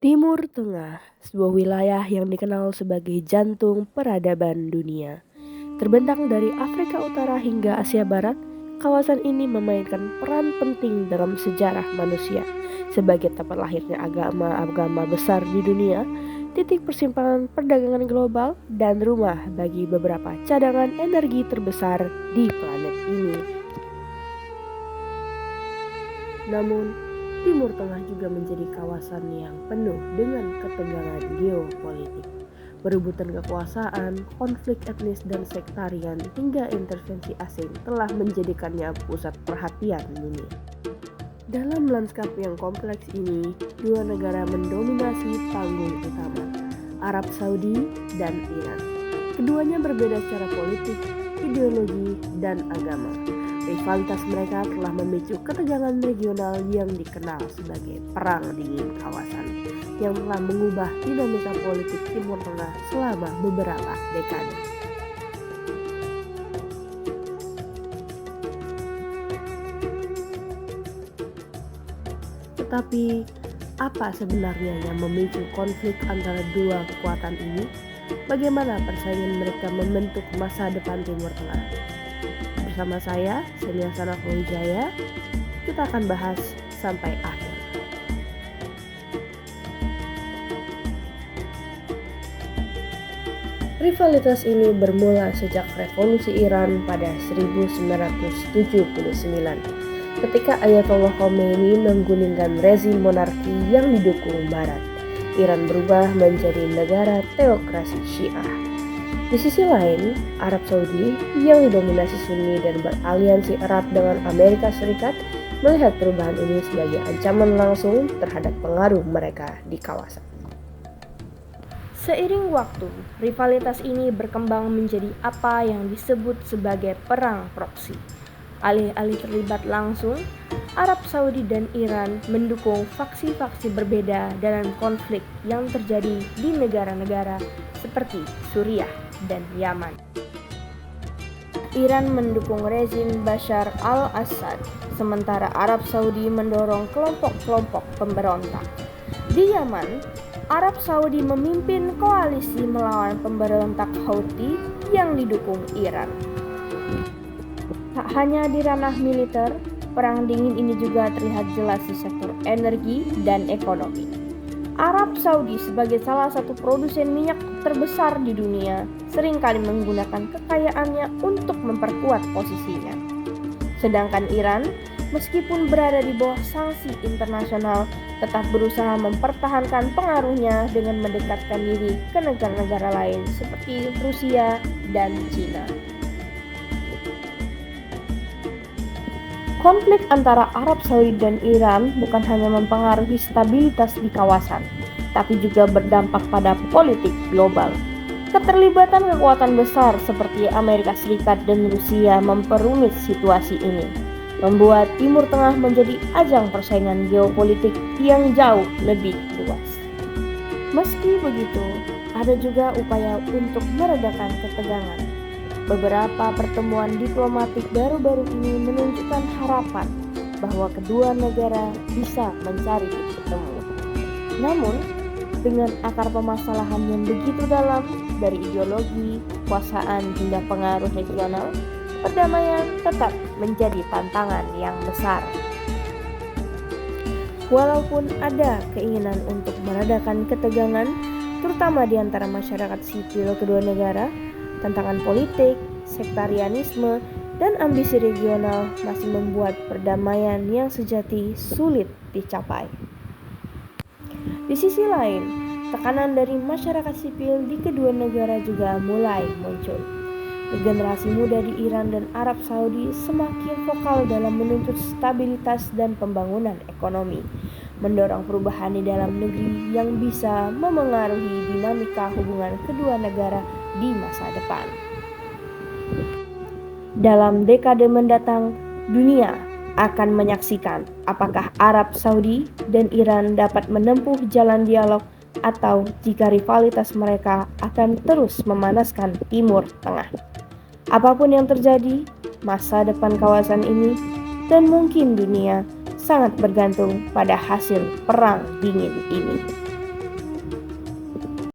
Timur Tengah, sebuah wilayah yang dikenal sebagai jantung peradaban dunia. Terbentang dari Afrika Utara hingga Asia Barat, kawasan ini memainkan peran penting dalam sejarah manusia. Sebagai tempat lahirnya agama-agama besar di dunia, titik persimpangan perdagangan global, dan rumah bagi beberapa cadangan energi terbesar di planet ini. Namun, Timur Tengah juga menjadi kawasan yang penuh dengan ketegangan geopolitik. Perebutan kekuasaan, konflik etnis dan sektarian hingga intervensi asing telah menjadikannya pusat perhatian dunia. Dalam lanskap yang kompleks ini, dua negara mendominasi panggung utama, Arab Saudi dan Iran. Keduanya berbeda secara politik, ideologi, dan agama. Rivalitas mereka telah memicu ketegangan regional yang dikenal sebagai Perang Dingin Kawasan, yang telah mengubah dinamika politik Timur Tengah selama beberapa dekade. Tetapi, apa sebenarnya yang memicu konflik antara dua kekuatan ini? Bagaimana persaingan mereka membentuk masa depan Timur Tengah? Bersama saya, Senia Sanafo Wijaya, kita akan bahas sampai akhir. Rivalitas ini bermula sejak Revolusi Iran pada 1979, ketika Ayatollah Khomeini mengguningkan rezim monarki yang didukung Barat. Iran berubah menjadi negara teokrasi Syiah. Di sisi lain, Arab Saudi yang didominasi Sunni dan beraliansi erat dengan Amerika Serikat melihat perubahan ini sebagai ancaman langsung terhadap pengaruh mereka di kawasan. Seiring waktu, rivalitas ini berkembang menjadi apa yang disebut sebagai perang proksi. Alih-alih terlibat langsung, Arab Saudi dan Iran mendukung faksi-faksi berbeda dalam konflik yang terjadi di negara-negara seperti Suriah dan Yaman. Iran mendukung rezim Bashar al-Assad, sementara Arab Saudi mendorong kelompok-kelompok pemberontak. Di Yaman, Arab Saudi memimpin koalisi melawan pemberontak Houthi yang didukung Iran. Tak hanya di ranah militer, perang dingin ini juga terlihat jelas di sektor energi dan ekonomi. Arab Saudi sebagai salah satu produsen minyak terbesar di dunia seringkali menggunakan kekayaannya untuk memperkuat posisinya. Sedangkan Iran, meskipun berada di bawah sanksi internasional, tetap berusaha mempertahankan pengaruhnya dengan mendekatkan diri ke negara-negara lain seperti Rusia dan Cina. Konflik antara Arab Saudi dan Iran bukan hanya mempengaruhi stabilitas di kawasan, tapi juga berdampak pada politik global. Keterlibatan kekuatan besar seperti Amerika Serikat dan Rusia memperumit situasi ini, membuat Timur Tengah menjadi ajang persaingan geopolitik yang jauh lebih luas. Meski begitu, ada juga upaya untuk meredakan ketegangan. Beberapa pertemuan diplomatik baru-baru ini menunjukkan harapan bahwa kedua negara bisa mencari titik temu. Namun, dengan akar permasalahan yang begitu dalam, dari ideologi, kekuasaan hingga pengaruh regional, perdamaian tetap menjadi tantangan yang besar. Walaupun ada keinginan untuk meredakan ketegangan, terutama di antara masyarakat sipil kedua negara, tantangan politik, sektarianisme, dan ambisi regional masih membuat perdamaian yang sejati sulit dicapai. Di sisi lain, tekanan dari masyarakat sipil di kedua negara juga mulai muncul. Generasi muda di Iran dan Arab Saudi semakin vokal dalam menuntut stabilitas dan pembangunan ekonomi, mendorong perubahan di dalam negeri yang bisa memengaruhi dinamika hubungan kedua negara di masa depan. Dalam dekade mendatang, dunia akan menyaksikan apakah Arab Saudi dan Iran dapat menempuh jalan dialog atau jika rivalitas mereka akan terus memanaskan Timur Tengah. Apapun yang terjadi, masa depan kawasan ini dan mungkin dunia sangat bergantung pada hasil perang dingin ini.